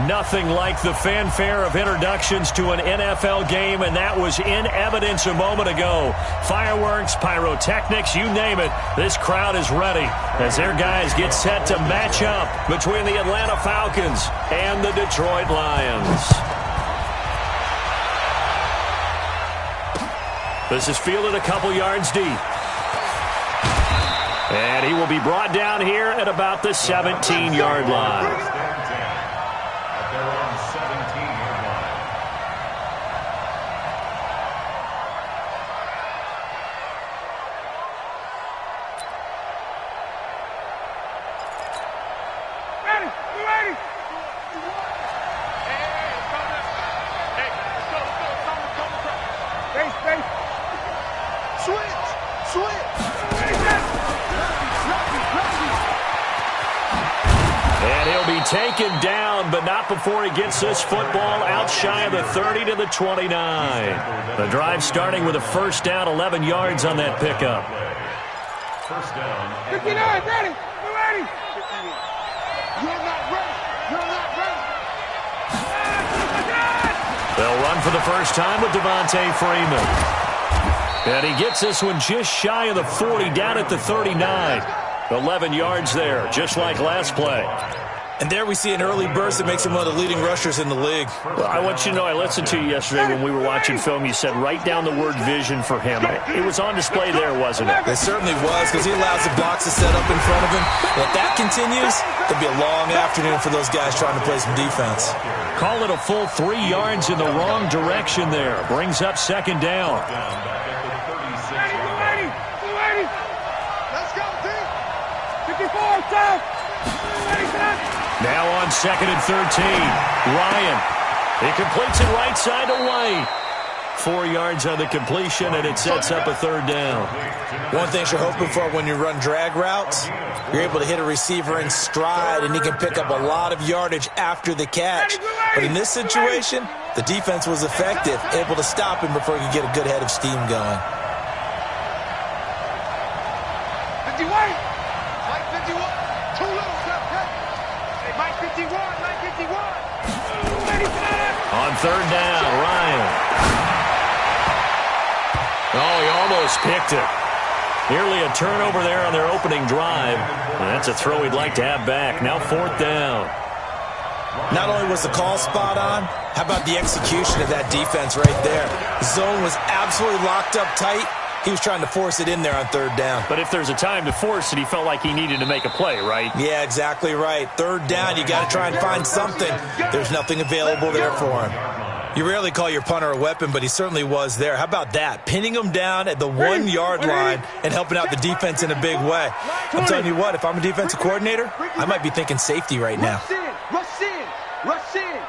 Nothing like the fanfare of introductions to an NFL game, and that was in evidence a moment ago. Fireworks, pyrotechnics, you name it. This crowd is ready as their guys get set to match up between the Atlanta Falcons and the Detroit Lions. This is fielded a couple yards deep. And he will be brought down here at about the 17-yard line. Taken down, but not before he gets this football out shy of the 30 to the 29. The drive starting with a first down, 11 yards on that pickup. First down. 59, ready. You're ready. You're not ready. You're not ready. They'll run for the first time with Devontae Freeman. And he gets this one just shy of the 40, down at the 39. 11 yards there, just like last play. And there we see an early burst that makes him one of the leading rushers in the league. Well, I want you to know, I listened to you yesterday when we were watching film. You said write down the word vision for him. It was on display there, wasn't it? It certainly was, because he allows the blocks to set up in front of him. And if that continues, it'll be a long afternoon for those guys trying to play some defense. Call it a full 3 yards in the wrong direction there. Brings up second down. Let's go, team. 54, down. Now on second and 13. Ryan. He completes it right side to White. 4 yards on the completion, and it sets up a third down. One thing you're hoping for when you run drag routes, you're able to hit a receiver in stride, and he can pick up a lot of yardage after the catch. But in this situation, the defense was effective, able to stop him before he could get a good head of steam going. 51. Mike 51. Too low. Mike 51. Mike 51. On third down, Ryan. Oh, he almost picked it. Nearly a turnover there on their opening drive. And that's a throw he'd like to have back. Now fourth down. Not only was the call spot on, how about the execution of that defense right there? The zone was absolutely locked up tight. He was trying to force it in there on third down. But if there's a time to force it, he felt like he needed to make a play, right? Yeah, exactly right. Third down, you got to try and find something. There's nothing available there for him. You rarely call your punter a weapon, but he certainly was there. How about that? Pinning him down at the 1 yard line and helping out the defense in a big way. I'm telling you what, if I'm a defensive coordinator, I might be thinking safety right now. Rush in. Rush in. Rush in.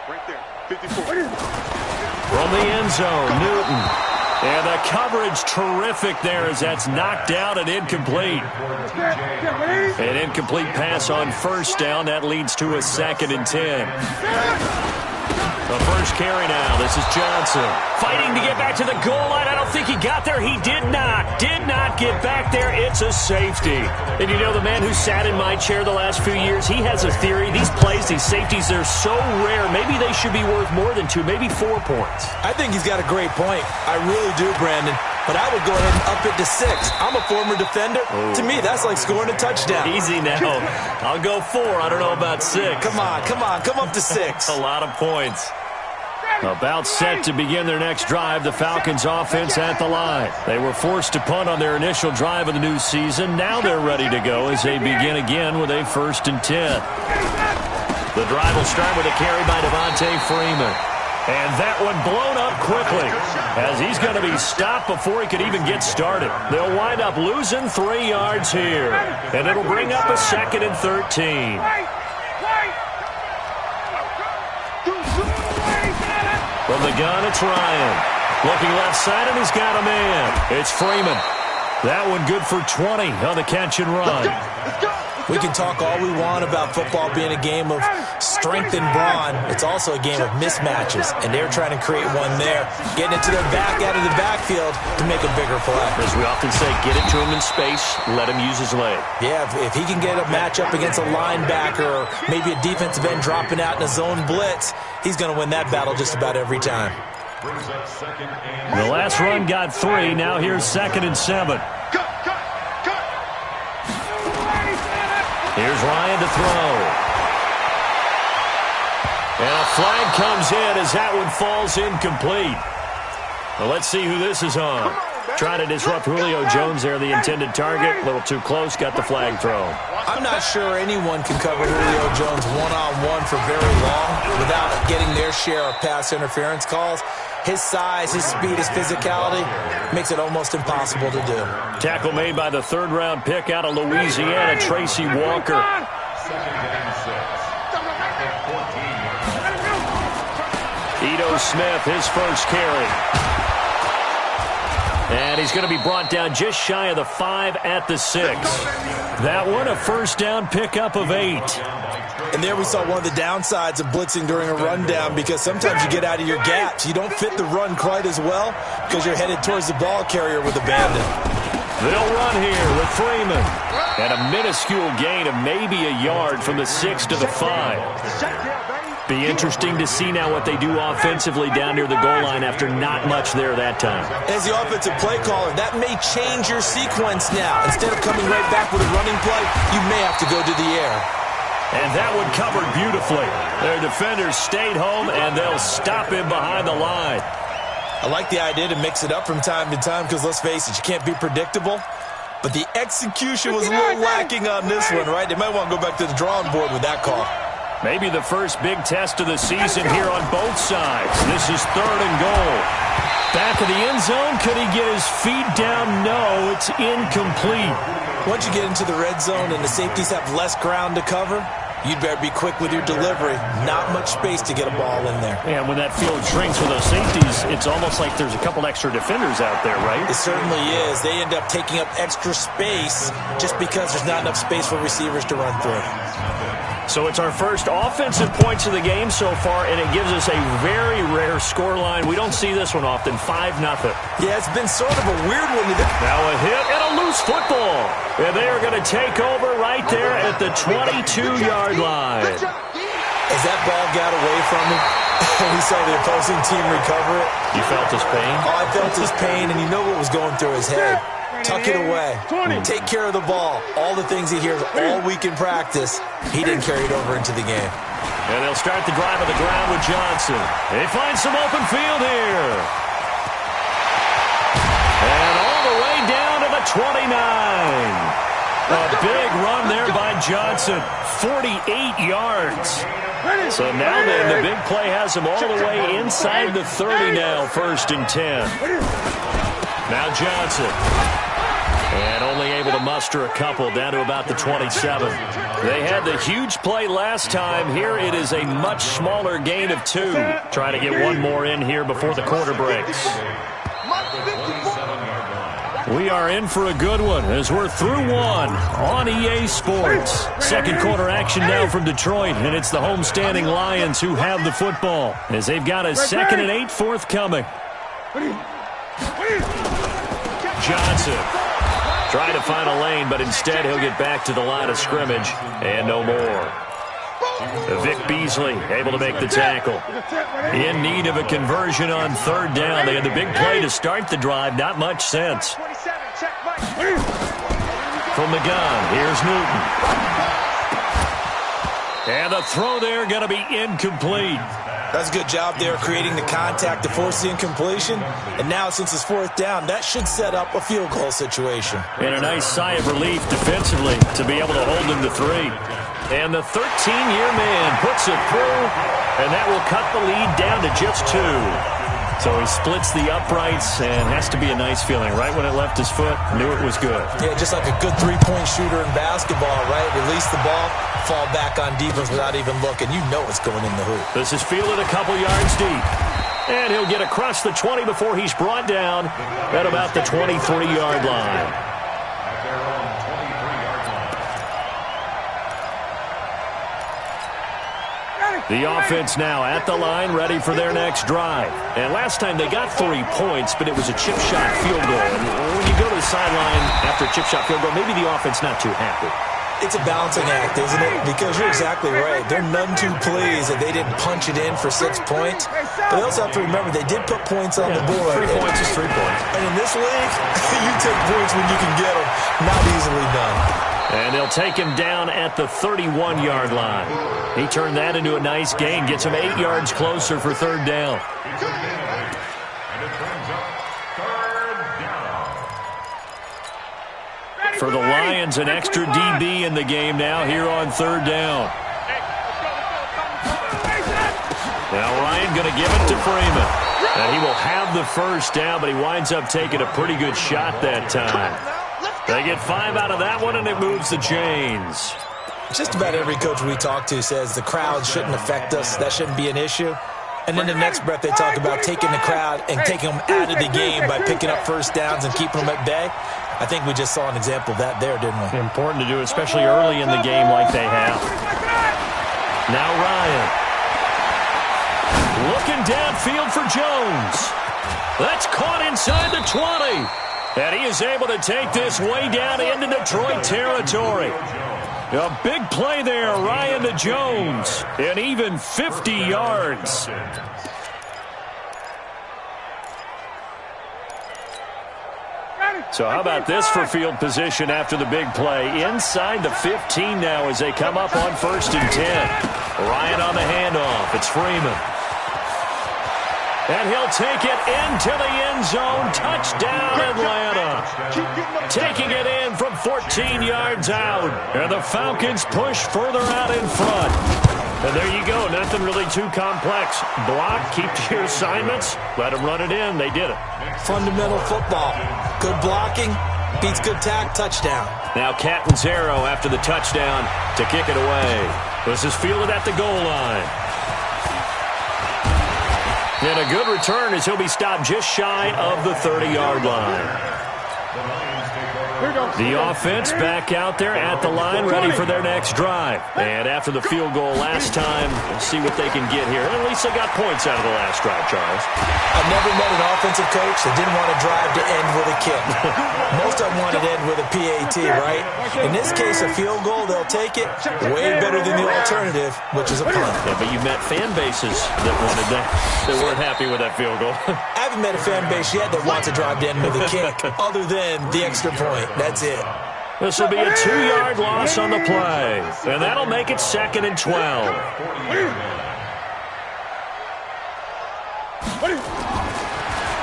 Right there, 54. From the end zone, Newton. And the coverage terrific there as that's knocked down and incomplete. An incomplete pass on first down. That leads to a 2nd and 10. The first carry now. This is Johnson. Fighting to get back to the goal line. I don't think he got there. He did not. Did not get back there. It's a safety. And you know, the man who sat in my chair the last few years, he has a theory. These plays, these safeties, they're so rare. Maybe they should be worth more than 2, maybe 4 points. I think he's got a great point. I really do, Brandon. But I would go ahead and up it to 6. I'm a former defender. Ooh. To me, that's like scoring a touchdown. Easy now. I'll go 4. I don't know about 6. Come on. Come up to 6. A lot of points. About set to begin their next drive, the Falcons offense at the line. They were forced to punt on their initial drive of the new season. Now they're ready to go as they begin again with a 1st and 10. The drive will start with a carry by Devontae Freeman. And that one blown up quickly as he's going to be stopped before he could even get started. They'll wind up losing 3 yards here. And it'll bring up a 2nd and 13. From the gun, it's Ryan. Looking left side, and he's got a man. It's Freeman. That one good for 20 on the catch and run. We can talk all we want about football being a game of strength and brawn. It's also a game of mismatches, and they're trying to create one there, getting it to their back out of the backfield to make a bigger play. As we often say, get it to him in space, let him use his leg. Yeah, if he can get a matchup against a linebacker or maybe a defensive end dropping out in a zone blitz, he's going to win that battle just about every time. The last run got 3. Now here's 2nd and 7. Here's Ryan to throw. And a flag comes in as that one falls incomplete. Well, let's see who this is on. Trying to disrupt Julio Jones there, the intended target. A little too close, got the flag thrown. I'm not sure anyone can cover Julio Jones one-on-one for very long without getting their share of pass interference calls. His size, his speed, his physicality makes it almost impossible to do. Tackle made by the 3rd-round pick out of Louisiana, Tracy Walker. Ito Smith, his first carry. And he's going to be brought down just shy of the 5 at the 6. That one, a first down pickup of 8. And there we saw one of the downsides of blitzing during a rundown, because sometimes you get out of your gaps. You don't fit the run quite as well because you're headed towards the ball carrier with abandon. They'll run here with Freeman. And a minuscule gain of maybe a yard from the 6 to the 5. Be interesting to see now what they do offensively down near the goal line after not much there that time. As the offensive play caller, that may change your sequence now. Instead of coming right back with a running play, you may have to go to the air. And that one covered beautifully. Their defenders stayed home, and they'll stop him behind the line. I like the idea to mix it up from time to time because, let's face it, you can't be predictable. But the execution was a little lacking on this one, right? They might want to go back to the drawing board with that call. Maybe the first big test of the season here on both sides. This is 3rd and goal. Back of the end zone. Could he get his feet down? No, it's incomplete. Once you get into the red zone and the safeties have less ground to cover, you'd better be quick with your delivery. Not much space to get a ball in there. And when that field shrinks with those safeties, it's almost like there's a couple extra defenders out there, right? It certainly is. They end up taking up extra space just because there's not enough space for receivers to run through. So it's our first offensive points of the game so far, and it gives us a very rare scoreline. We don't see this one often, 5-0. Yeah, it's been sort of a weird one. Now a hit and a loose football. And they are going to take over right there at the 22-yard line. As that ball got away from him, we saw the opposing team recover it. You felt his pain? Oh, I felt his pain, and you know what was going through his head. Tuck it away. Take care of the ball. All the things he hears all week in practice, he didn't carry it over into the game. And they'll start the drive on the ground with Johnson. They find some open field here. And all the way down to the 29. A big run there by Johnson. 48 yards. So now then, the big play has him all the way inside the 30 now, 1st and 10. Now Johnson. And only able to muster a couple down to about the 27. They had the huge play last time. Here it is a much smaller gain of 2. Trying to get one more in here before the quarter breaks. We are in for a good one as we're through one on EA Sports. Second quarter action now from Detroit, and it's the homestanding Lions who have the football as they've got a 2nd and 8 forthcoming. Johnson trying to find a lane, but instead he'll get back to the line of scrimmage and no more. Vic Beasley able to make the tackle. In need of a conversion on 3rd down. They had the big play to start the drive. Not much sense. From the gun, here's Newton. And the throw there going to be incomplete. That's a good job there creating the contact to force the incompletion. And now since it's 4th down, that should set up a field goal situation. And a nice sigh of relief defensively to be able to hold them to 3. And the 13-year man puts it through, and that will cut the lead down to just 2. So he splits the uprights, and has to be a nice feeling. Right when it left his foot, knew it was good. Yeah, just like a good three-point shooter in basketball, right? Release the ball, fall back on defense without even looking. You know it's going in the hoop. This is fielded a couple yards deep. And he'll get across the 20 before he's brought down at about the 23-yard line. The offense now at the line, ready for their next drive. And last time they got 3 points, but it was a chip shot field goal. And when you go to the sideline after a chip shot field goal, maybe the offense not too happy. It's a balancing act, isn't it? Because you're exactly right. They're none too pleased that they didn't punch it in for 6 points. But they also have to remember they did put points on the board. 3 points is 3 points. And in this league, you take points when you can get them. Not easily done. And they'll take him down at the 31-yard line. He turned that into a nice gain. Gets him 8 yards closer for 3rd down. For the Lions, an extra DB in the game now here on 3rd down. Now Ryan going to give it to Freeman. And he will have the 1st down, but he winds up taking a pretty good shot that time. They get 5 out of that one, and it moves the chains. Just about every coach we talk to says the crowd shouldn't affect us. That shouldn't be an issue. And then the next breath they talk about taking the crowd and taking them out of the game by picking up 1st downs and keeping them at bay. I think we just saw an example of that there, didn't we? Important to do, especially early in the game like they have. Now Ryan. Looking downfield for Jones. That's caught inside the 20. And he is able to take this way down into Detroit territory. A big play there, Ryan to Jones. And even 50 yards. So how about this for field position after the big play? Inside the 15 now as they come up on 1st and 10. Ryan on the handoff. It's Freeman. And he'll take it into the end zone. Touchdown, Atlanta. Taking it in from 14 yards out. And the Falcons push further out in front. And there you go. Nothing really too complex. Block, keep to your assignments. Let them run it in. They did it. Fundamental football. Good blocking beats good tack. Touchdown. Now Catanzaro after the touchdown to kick it away. This is fielded at the goal line. And a good return as he'll be stopped just shy of the 30-yard line. The offense back out there at the line, ready for their next drive. And after the field goal last time, we'll see what they can get here. At least they got points out of the last drive, Charles. I've never met an offensive coach that didn't want to drive to end with a kick. Most of them want to end with a PAT, right? In this case, a field goal, they'll take it. Way better than the alternative, which is a punt. Yeah, but you've met fan bases that wanted that, that weren't happy with that field goal. I haven't met a fan base yet that wants to drive to end with a kick, other than the extra point. That's it. This will be a 2-yard loss on the play. And that'll make it 2nd and 12.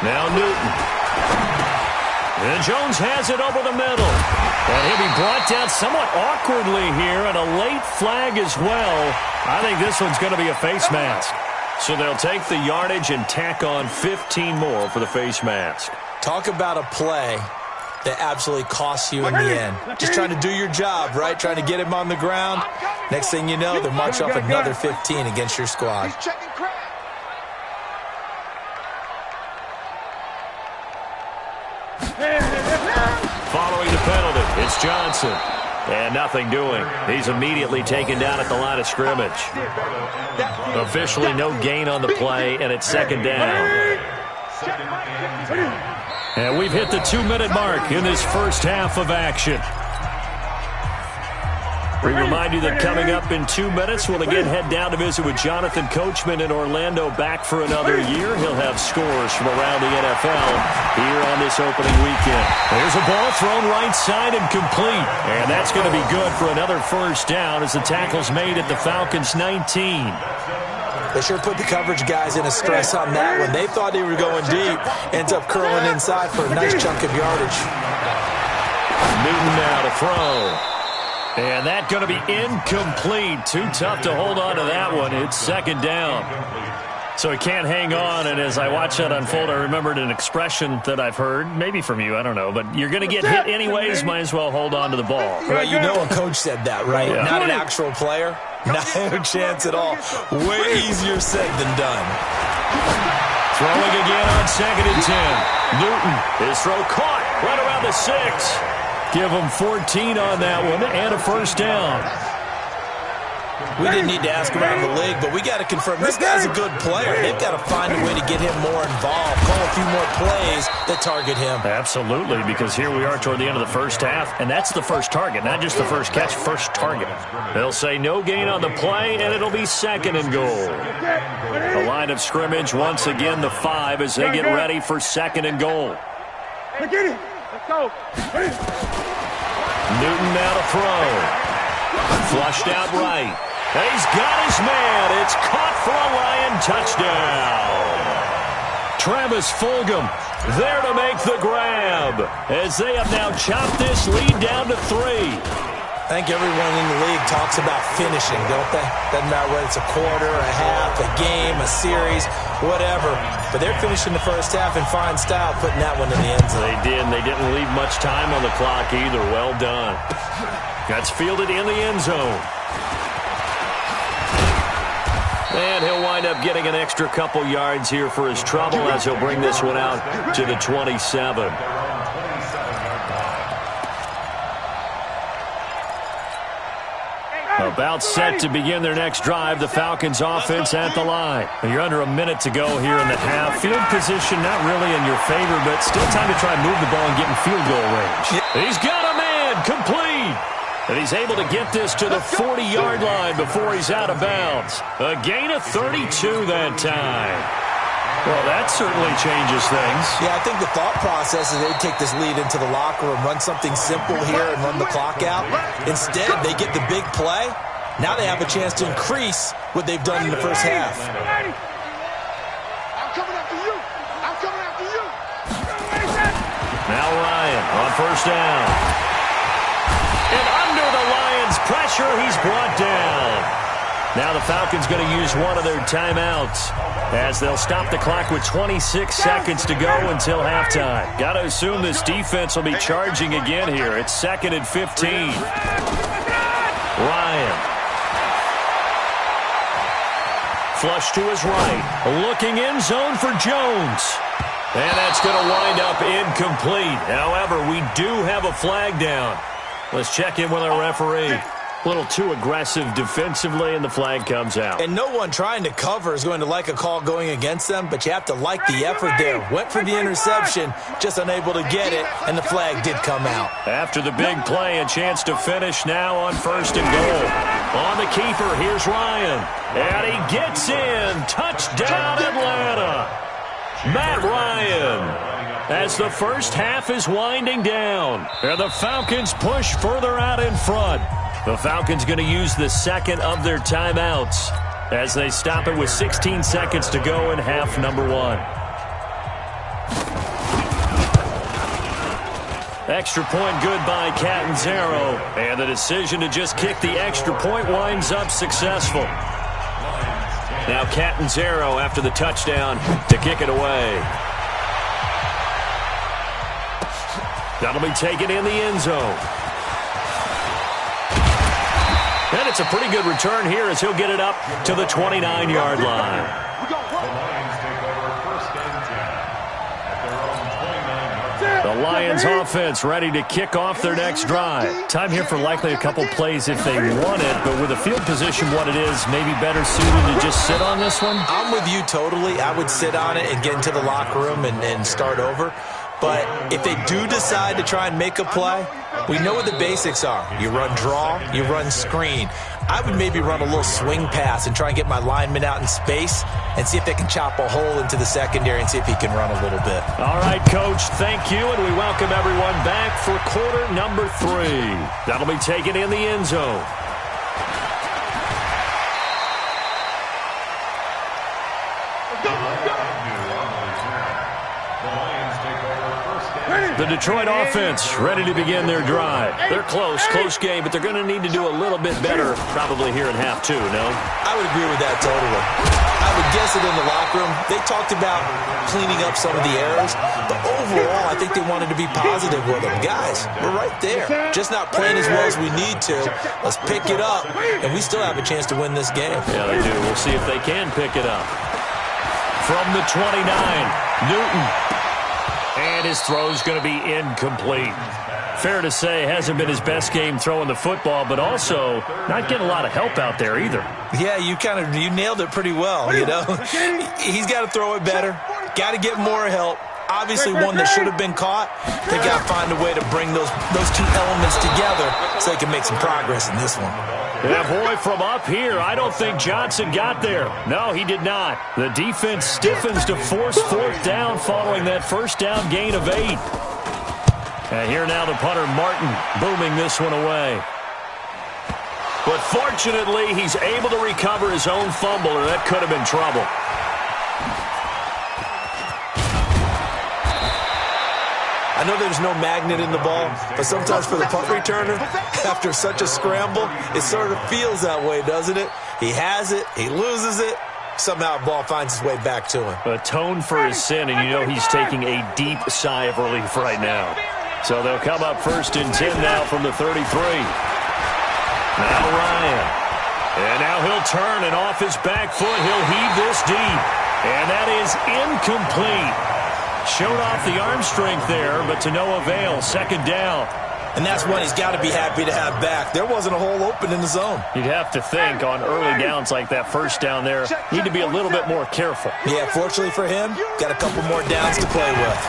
Now Newton. And Jones has it over the middle. And he'll be brought down somewhat awkwardly here, and a late flag as well. I think this one's going to be a face mask. So they'll take the yardage and tack on 15 more for the face mask. Talk about a play that absolutely costs you in the end. Just trying to do your job, right? Trying to get him on the ground. Next thing you know, they're marching off another 15 against your squad. Following the penalty, it's Johnson. And nothing doing. He's immediately taken down at the line of scrimmage. Officially no gain on the play, and it's 2nd down. And we've hit the 2-minute mark in this first half of action. We remind you that coming up in 2 minutes, we'll again head down to visit with Jonathan Coachman in Orlando, back for another year. He'll have scores from around the NFL here on this opening weekend. There's a ball thrown right side and complete. And that's going to be good for another 1st down as the tackle's made at the Falcons' 19. They sure put the coverage guys in a stress on that one. They thought they were going deep. Ends up curling inside for a nice chunk of yardage. Newton now to throw. And that's going to be incomplete. Too tough to hold on to that one. It's 2nd down. So he can't hang on. And as I watch that unfold, I remembered an expression that I've heard, maybe from you, I don't know. But you're going to get hit anyways, might as well hold on to the ball. Right, you know a coach said that, right? Yeah. Not an actual player. Not a chance at all. Way easier said than done. Throwing again on 2nd and 10. Newton, his throw caught right around the 6. Give him 14 on that one and a 1st down. We didn't need to ask around the league, but we got to confirm this guy's a good player. They've got to find a way to get him more involved, call a few more plays that target him. Absolutely, because here we are toward the end of the first half, and that's the first target, not just the first catch, first target. They'll say no gain on the play, and it'll be 2nd and goal. The line of scrimmage, once again, the 5 as they get ready for 2nd and goal. Get it. Let's go. Newton now to throw. Flushed out right. He's got his man. It's caught for a Lion touchdown. Travis Fulgham there to make the grab as they have now chopped this lead down to 3. I think everyone in the league talks about finishing, don't they? Doesn't matter whether it's a quarter, a half, a game, a series, whatever. But they're finishing the first half in fine style, putting that one in the end zone. They did, and they didn't leave much time on the clock either. Well done. That's fielded in the end zone. And he'll wind up getting an extra couple yards here for his trouble as he'll bring this one out to the 27. About set to begin their next drive, the Falcons offense at the line. You're under a minute to go here in the half. Field position not really in your favor, but still time to try and move the ball and get in field goal range. He's got a man, complete. And he's able to get this to the 40-yard line before he's out of bounds. A gain of 32 that time. Well, that certainly changes things. Yeah, I think the thought process is they'd take this lead into the locker room, run something simple here and run the clock out. Instead, they get the big play. Now they have a chance to increase what they've done in the first half. I'm coming after you. I'm coming after you. Now Ryan on first down. And under the Lions' pressure, he's brought down. Now the Falcons going to use one of their timeouts as they'll stop the clock with 26 seconds to go until halftime. Got to assume this defense will be charging again here. It's 2nd and 15. Ryan. Flush to his right. Looking end zone for Jones. And that's going to wind up incomplete. However, we do have a flag down. Let's check in with our referee. A little too aggressive defensively, and the flag comes out. And no one trying to cover is going to like a call going against them, but you have to like the effort there. Went for the interception, just unable to get it, and the flag did come out. After the big play, a chance to finish now on 1st and goal. On the keeper, here's Ryan. And he gets in. Touchdown, Atlanta. Matt Ryan. As the first half is winding down, and the Falcons push further out in front. The Falcons going to use the 2nd of their timeouts as they stop it with 16 seconds to go in half number 1. Extra point good by Catanzaro, and the decision to just kick the extra point winds up successful. Now Catanzaro after the touchdown to kick it away. That'll be taken in the end zone. And it's a pretty good return here as he'll get it up to the 29-yard line. The Lions offense ready to kick off their next drive. Time here for likely a couple plays if they want it, but with the field position what it is, maybe better suited to just sit on this one? I'm with you totally. I would sit on it and get into the locker room and start over. But if they do decide to try and make a play, we know what the basics are. You run draw, you run screen. I would maybe run a little swing pass and try and get my lineman out in space and see if they can chop a hole into the secondary and see if he can run a little bit. All right, Coach, thank you, and we welcome everyone back for quarter number 3. That'll be taken in the end zone. The Detroit offense ready to begin their drive. They're close game, but they're going to need to do a little bit better probably here in half 2, no? I would agree with that totally. I would guess it in the locker room. They talked about cleaning up some of the errors, but overall I think they wanted to be positive with them. Guys, we're right there. Just not playing as well as we need to. Let's pick it up, and we still have a chance to win this game. Yeah, they do. We'll see if they can pick it up. From the 29, Newton. And his throw's going to be incomplete. Fair to say, hasn't been his best game throwing the football, but also not getting a lot of help out there either. Yeah, you nailed it pretty well, you know. He's got to throw it better, got to get more help. Obviously one that should have been caught. They got to find a way to bring those two elements together so they can make some progress in this one. Yeah, boy, from up here, I don't think Johnson got there. No, he did not. The defense stiffens to force fourth down following that first down gain of 8. And here now the punter, Martin, booming this one away. But fortunately, he's able to recover his own fumble, or that could have been trouble. I know there's no magnet in the ball, but sometimes for the punt returner, after such a scramble, it sort of feels that way, doesn't it? He has it, he loses it, somehow the ball finds its way back to him. Atone for his sin, and you know he's taking a deep sigh of relief right now. So they'll come up 1st and 10 now from the 33. Now Ryan. And now he'll turn, and off his back foot, he'll heave this deep. And that is incomplete. Showed off the arm strength there, but to no avail. 2nd down. And that's one he's got to be happy to have back. There wasn't a hole open in the zone. You'd have to think on early downs like that first down there, need to be a little bit more careful. Yeah, fortunately for him, got a couple more downs to play with.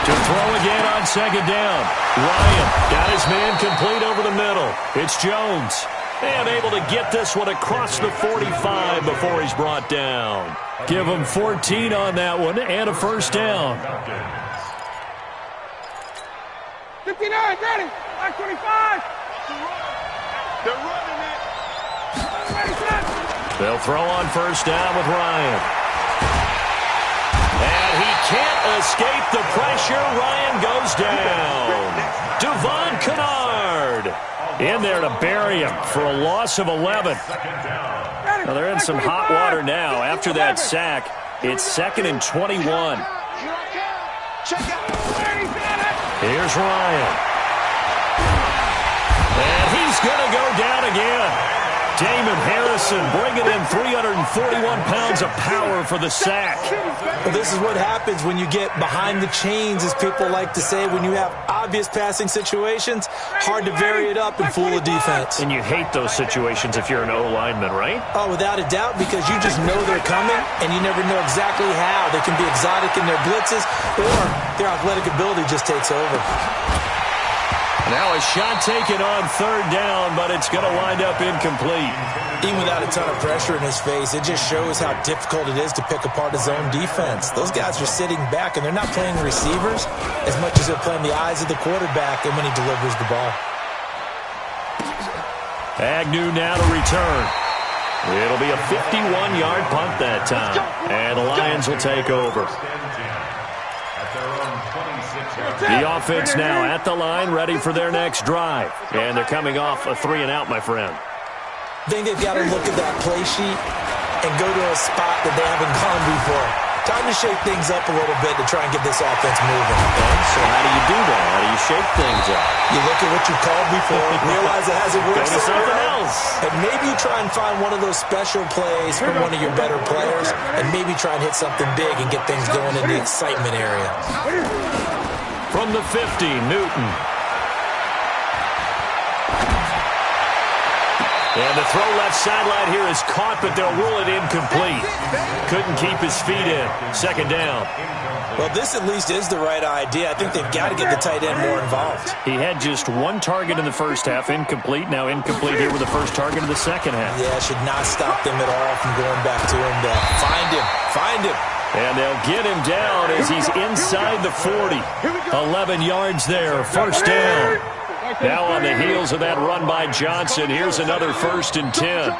To throw again on 2nd down. Ryan got his man complete over the middle. It's Jones. And able to get this one across the 45 before he's brought down. Give him 14 on that one and a first down. 59, ready. 25. They're running it. Ready, set. They'll throw on first down with Ryan. And he can't escape the pressure. Ryan goes down. Devon Kennard in there to bury him for a loss of 11. Now they're in some hot water now. After that sack, it's 2nd and 21. Here's Ryan. And he's going to go down again. Damon Harrison bringing in 341 pounds of power for the sack. Well, this is what happens when you get behind the chains, as people like to say. When you have obvious passing situations, hard to vary it up and fool a defense. And you hate those situations if you're an O-lineman, right? Oh, without a doubt, because you just know they're coming, and you never know exactly how. They can be exotic in their blitzes, or their athletic ability just takes over. Now a shot taken on 3rd down, but it's going to wind up incomplete. Even without a ton of pressure in his face, it just shows how difficult it is to pick apart his own defense. Those guys are sitting back, and they're not playing receivers as much as they're playing the eyes of the quarterback and when he delivers the ball. Agnew now to return. It'll be a 51-yard punt that time, and the Lions will take over. The offense now at the line, ready for their next drive. And they're coming off a 3-and-out, my friend. I think they've got to look at that play sheet and go to a spot that they haven't gone before. Time to shake things up a little bit to try and get this offense moving. Okay, so how do you do that? How do you shake things up? You look at what you called before, realize it hasn't worked Go to something else. And maybe you try and find one of those special plays from one of your better players, and maybe try and hit something big and get things going in the excitement area. From the 50, Newton. And the throw left sideline here is caught, but they'll rule it incomplete. Couldn't keep his feet in. 2nd down. Well, this at least is the right idea. I think they've got to get the tight end more involved. He had just one target in the first half, incomplete. Now incomplete here with the first target of the second half. Yeah, it should not stop them at all from going back to him to find him. Find him. And they'll get him down as he's inside the 40. 11 yards there, first down. Now on the heels of that run by Johnson, here's another 1st and 10.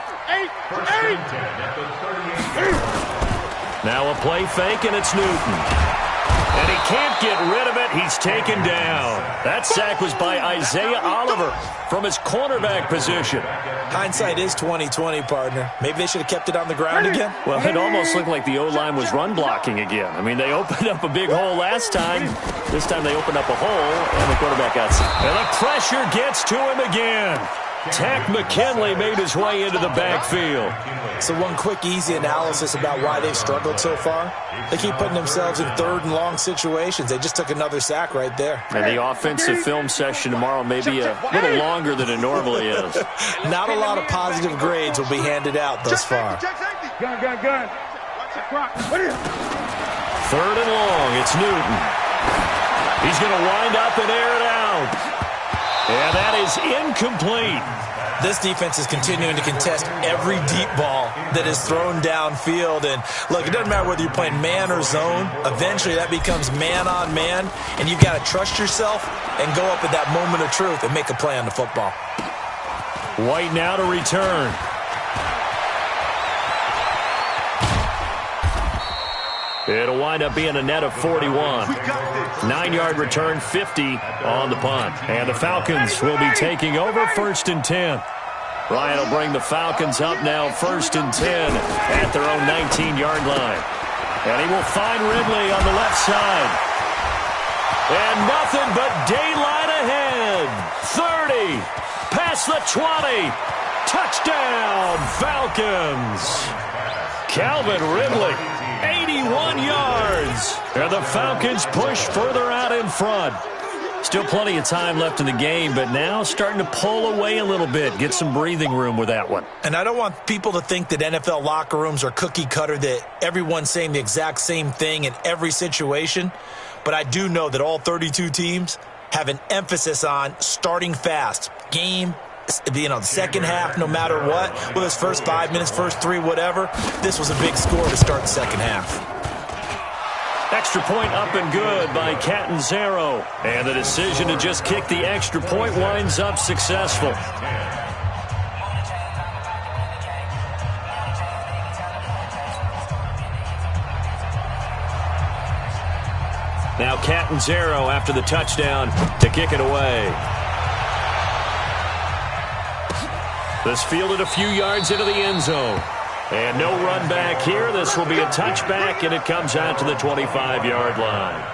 Now a play fake, and it's Newton. And he can't get rid of it. He's taken down. That sack was by Isaiah Oliver from his cornerback position. Hindsight is 20/20, partner. Maybe they should have kept it on the ground again. Well, it almost looked like the O-line was run blocking again. I mean, they opened up a big hole last time. This time they opened up a hole, and the quarterback got sacked. And the pressure gets to him again. Tack McKinley made his way into the backfield. So one quick, easy analysis about why they've struggled so far. They keep putting themselves in third and long situations. They just took another sack right there. And the offensive film session tomorrow may be a little longer than it normally is. Not a lot of positive grades will be handed out thus far. Gun. Third and long, it's Newton. He's going to wind up and air it out. And that is incomplete. This defense is continuing to contest every deep ball that is thrown downfield. And, look, it doesn't matter whether you're playing man or zone. Eventually, that becomes man-on-man, and you've got to trust yourself and go up at that moment of truth and make a play on the football. White now to return. It'll wind up being a net of 41. 9-yard return, 50 on the punt. And the Falcons will be taking over 1st and 10. Ryan will bring the Falcons up now 1st and 10 at their own 19-yard line. And he will find Ridley on the left side. And nothing but daylight ahead. 30, past the 20. Touchdown, Falcons. Calvin Ridley. 81 yards. And the Falcons push further out in front. Still plenty of time left in the game, but now starting to pull away a little bit. Get some breathing room with that one. And I don't want people to think that NFL locker rooms are cookie cutter, that everyone's saying the exact same thing in every situation. But I do know that all 32 teams have an emphasis on starting fast. Game, the second half, no matter what, whether it's first 5 minutes, first 3, whatever, this was a big score to start the second half. Extra point up and good by Catanzaro. And the decision to just kick the extra point winds up successful. Now Catanzaro after the touchdown to kick it away. This fielded a few yards into the end zone. And no run back here. This will be a touchback, and it comes out to the 25-yard line.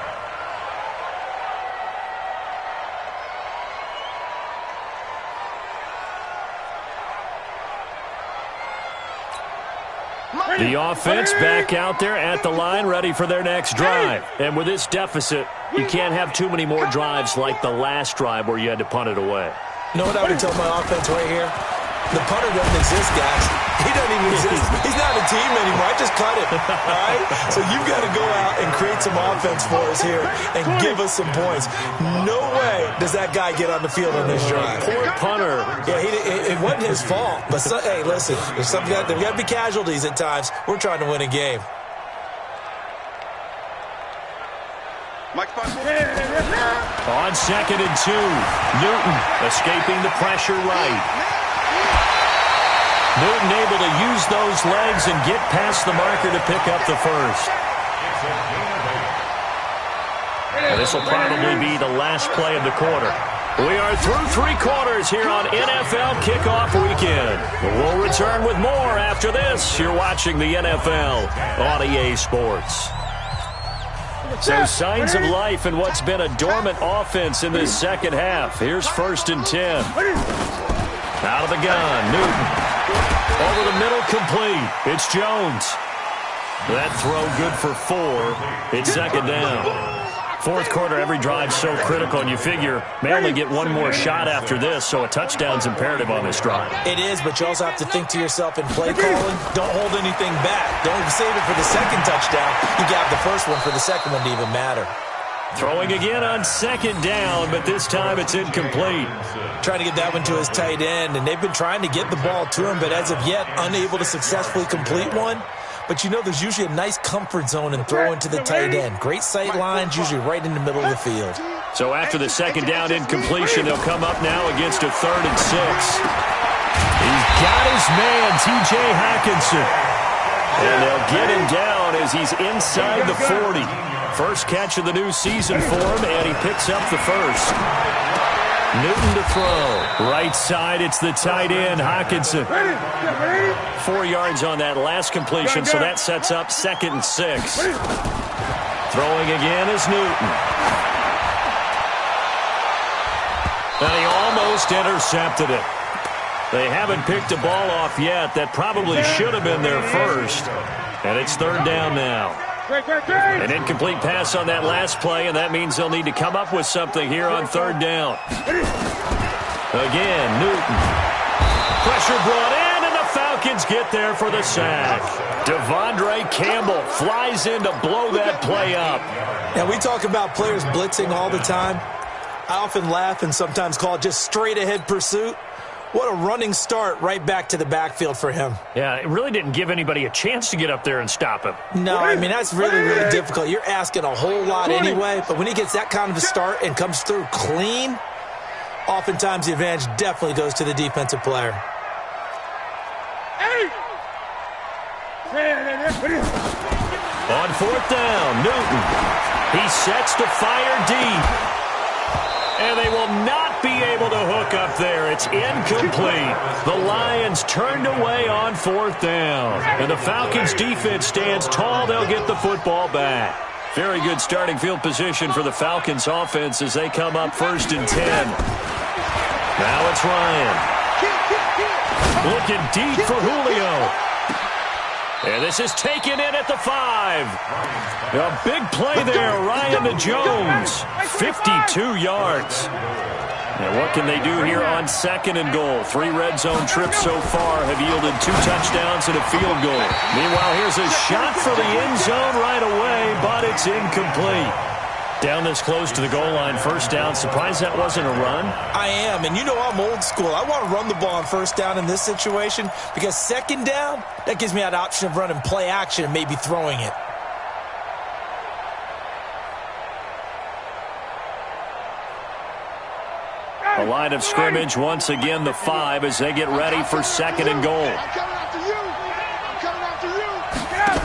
The offense back out there at the line, ready for their next drive. And with this deficit, you can't have too many more drives like the last drive where you had to punt it away. You know what I would tell my offense right here? The punter doesn't exist, guys. He doesn't even exist. He's not a team anymore. I just cut him, all right? So you've got to go out and create some offense for us here and give us some points. No way does that guy get on the field on this drive. Poor punter. Yeah, it wasn't his fault. But, hey, listen, there's got to be casualties at times. We're trying to win a game. On 2nd and 2, Newton escaping the pressure right. Newton able to use those legs and get past the marker to pick up the first. And this will probably be the last play of the quarter. We are through 3 quarters here on NFL Kickoff Weekend. We'll return with more after this. You're watching the NFL on EA Sports. So signs of life in what's been a dormant offense in this second half. Here's 1st and 10. Out of the gun, Newton. Over the middle, complete. It's Jones. That throw good for 4. It's 2nd down. 4th quarter, every drive so critical, and you figure may only get one more shot after this, so a touchdown's imperative on this drive. It is, but you also have to think to yourself in play calling, don't hold anything back. Don't save it for the second touchdown. You got the first one for the second one to even matter. Throwing again on 2nd down, but this time it's incomplete. Trying to get that one to his tight end, and they've been trying to get the ball to him, but as of yet, unable to successfully complete one. But you know there's usually a nice comfort zone in throwing to the tight end. Great sight lines, usually right in the middle of the field. So after the 2nd down incompletion, they'll come up now against a 3rd and 6. He's got his man, T.J. Hockenson. And they'll get him down as he's inside the 40. First catch of the new season for him, and he picks up the first. Newton to throw. Right side, it's the tight end, Hockenson. 4 yards on that last completion, so that sets up 2nd and 6. Throwing again is Newton. And he almost intercepted it. They haven't picked a ball off yet. That probably should have been their first. And it's third down now. An incomplete pass on that last play, and that means they'll need to come up with something here on third down. Again, Newton. Pressure brought in, and the Falcons get there for the sack. Devondre Campbell flies in to blow that play up. And we talk about players blitzing all the time. I often laugh and sometimes call it just straight-ahead pursuit. What a running start right back to the backfield for him. Yeah, it really didn't give anybody a chance to get up there and stop him. No, I mean, that's really, really difficult. You're asking a whole lot anyway, but when he gets that kind of a start and comes through clean, oftentimes the advantage definitely goes to the defensive player. On fourth down, Newton. He sets to fire deep. And they will not be able to hook up there. It's incomplete. The Lions turned away on fourth down. And the Falcons' defense stands tall. They'll get the football back. Very good starting field position for the Falcons' offense as they come up 1st and 10. Now it's Ryan. Looking deep for Julio. And this is taken in at the 5. A big play there, Ryan to Jones. 52 yards. And what can they do here on 2nd and goal? 3 red zone trips so far have yielded 2 touchdowns and a field goal. Meanwhile, here's a shot for the end zone right away, but it's incomplete. Down this close to the goal line, 1st down. Surprised that wasn't a run? I am, and you know I'm old school. I want to run the ball on 1st down in this situation because 2nd down, that gives me that option of running play action and maybe throwing it. A line of scrimmage, once again the 5 as they get ready for 2nd and goal. I'm coming after you. I'm coming after you. Get out.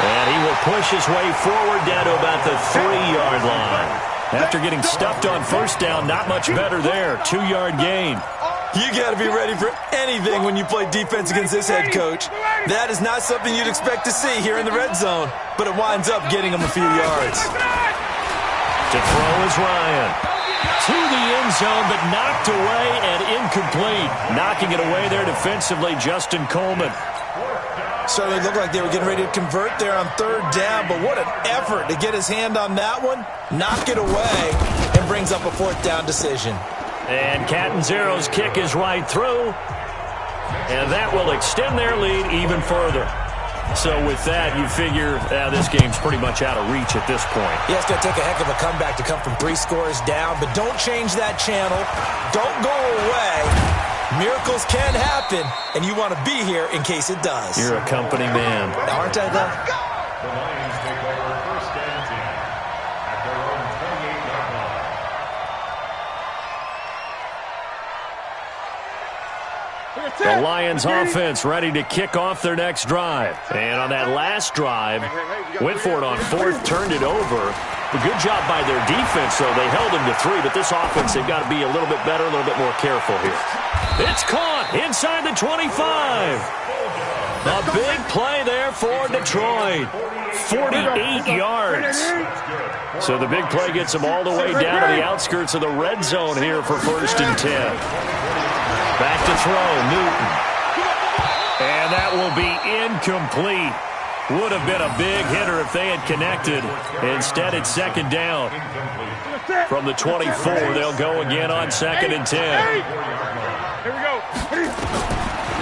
And he will push his way forward down to about the 3-yard line. After getting stuffed on 1st down, not much better there. 2-yard gain. You got to be ready for anything when you play defense against this head coach. That is not something you'd expect to see here in the red zone, but it winds up getting him a few yards. To throw is Ryan. To the end zone, but knocked away and incomplete. Knocking it away there defensively, Justin Coleman. Certainly looked like they were getting ready to convert there on 3rd down, but what an effort to get his hand on that one, knock it away, and brings up a 4th down decision. And Catanzero's kick is right through, and that will extend their lead even further. So with that, you figure this game's pretty much out of reach at this point. Yeah, it's going to take a heck of a comeback to come from 3 scores down, but don't change that channel. Don't go away. Miracles can happen, and you want to be here in case it does. You're a company man. Aren't I, though? The Lions take over 1st and 10 at their own 28-yard line. The Lions offense ready to kick off their next drive. And on that last drive, went for it on 4th, turned it over. A good job by their defense, though. They held him to 3, but this offense, they've got to be a little bit better, a little bit more careful here. It's caught inside the 25. A big play there for Detroit. 48 yards. So the big play gets them all the way down to the outskirts of the red zone here for 1st and 10. Back to throw, Newton. And that will be incomplete. Would have been a big hitter if they had connected. Instead, it's 2nd down. From the 24, they'll go again on 2nd and 10. Here we go.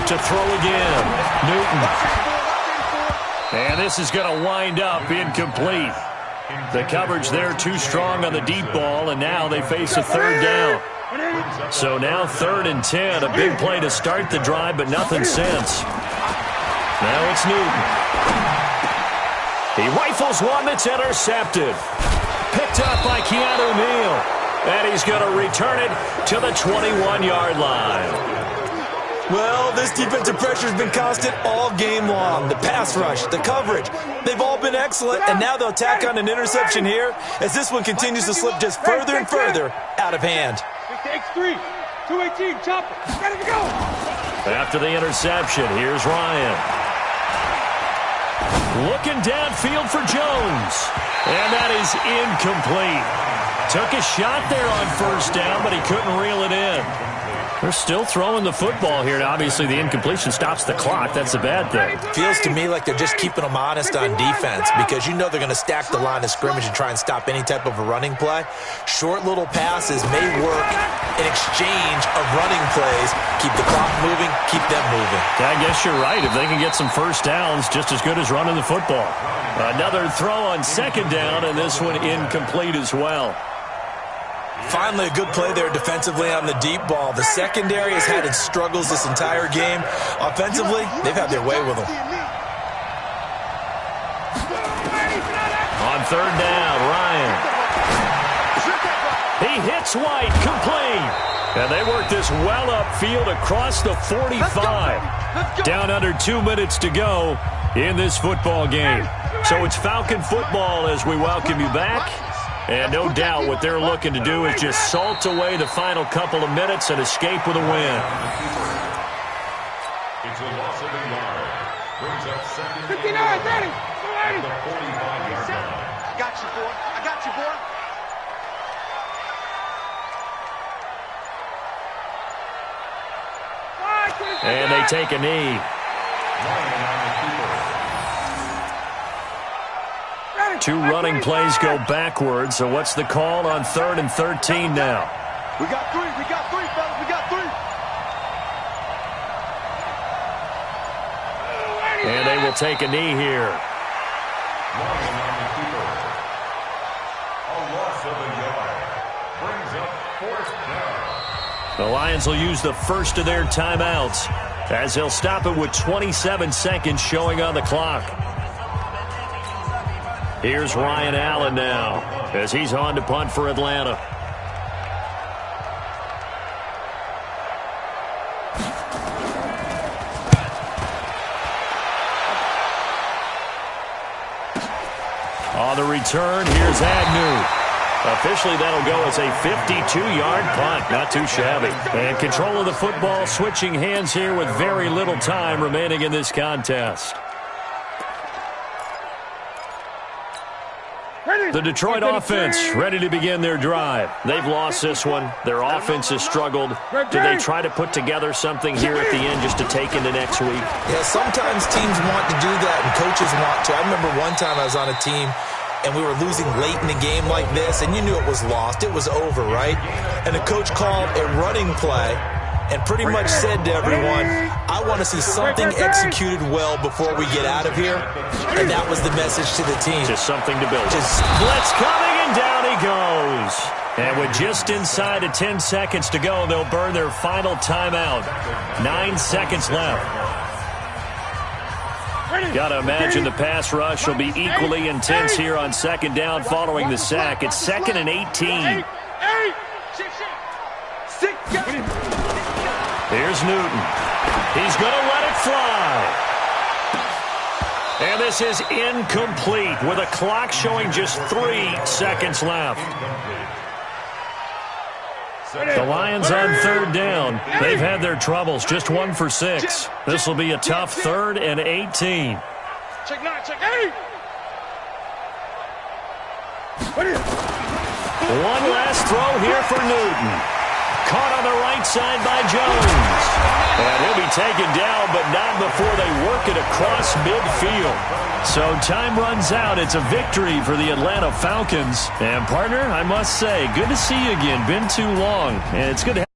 To throw again, Newton. And this is going to wind up incomplete. The coverage there too strong on the deep ball, and now they face a 3rd down. So now 3rd and 10, a big play to start the drive, but nothing since. Now it's Newton. He rifles one that's intercepted. Picked up by Keanu Neal. And he's going to return it to the 21-yard line. Well, this defensive pressure has been constant all game long. The pass rush, the coverage, they've all been excellent, and now they'll tack on an interception here as this one continues to slip just further and further out of hand. X3, 218, chopper, ready to go. After the interception, here's Ryan. Looking downfield for Jones. And that is incomplete. Took a shot there on first down, but he couldn't reel it in. They're still throwing the football here, and obviously the incompletion stops the clock. That's a bad thing. Feels to me like they're just keeping them honest on defense because you know they're going to stack the line of scrimmage and try and stop any type of a running play. Short little passes may work in exchange of running plays. Keep the clock moving, keep them moving. Yeah, I guess you're right. If they can get some first downs, just as good as running the football. Another throw on second down, and this one incomplete as well. Finally, a good play there defensively on the deep ball. The secondary has had its struggles this entire game. Offensively, they've had their way with them. On third down, Ryan. He hits White, complete. And they work this well upfield across the 45. Down under 2 minutes to go in this football game. So it's Falcon football as we welcome you back. And no doubt what they're looking to do is just salt away the final couple of minutes and escape with a win. It's a loss of a yard. Brings up second. 59, ready. At the 45-yard line. I got you, boy. I got you, boy. And they take a knee. Ryan on the keeper. Two running plays go backwards, so what's the call on 3rd and 13 now? We got three, fellas, we got three. And they will take a knee here. Ryan on the keeper. A loss of a yard. Brings up 4th down. The Lions will use the first of their timeouts as they'll stop it with 27 seconds showing on the clock. Here's Ryan Allen now as he's on to punt for Atlanta. On the return, here's Agnew. Officially, that'll go as a 52-yard punt. Not too shabby. And control of the football switching hands here with very little time remaining in this contest. The Detroit offense ready to begin their drive. They've lost this one. Their offense has struggled. Do they try to put together something here at the end just to take into next week? Yeah, sometimes teams want to do that and coaches want to. I remember one time I was on a team and we were losing late in the game like this, and you knew it was lost. It was over, right? And the coach called a running play and pretty much said to everyone, I want to see something executed well before we get out of here. And that was the message to the team. Just something to build. Blitz coming, and down he goes. And with just inside of 10 seconds to go, they'll burn their final timeout. 9 seconds left. Got to imagine the pass rush will be equally intense here on second down following the sack. It's 2nd and 18. Here's Newton. He's going to let it fly. And this is incomplete with a clock showing just 3 seconds left. The Lions on third down. They've had their troubles. Just 1 for 6. This will be a tough 3rd and 18. Check 9, check 8. One last throw here for Newton. Caught on the right side by Jones. And he'll be taken down, but not before they work it across midfield. So time runs out. It's a victory for the Atlanta Falcons. And, partner, I must say, good to see you again. Been too long. And it's good to have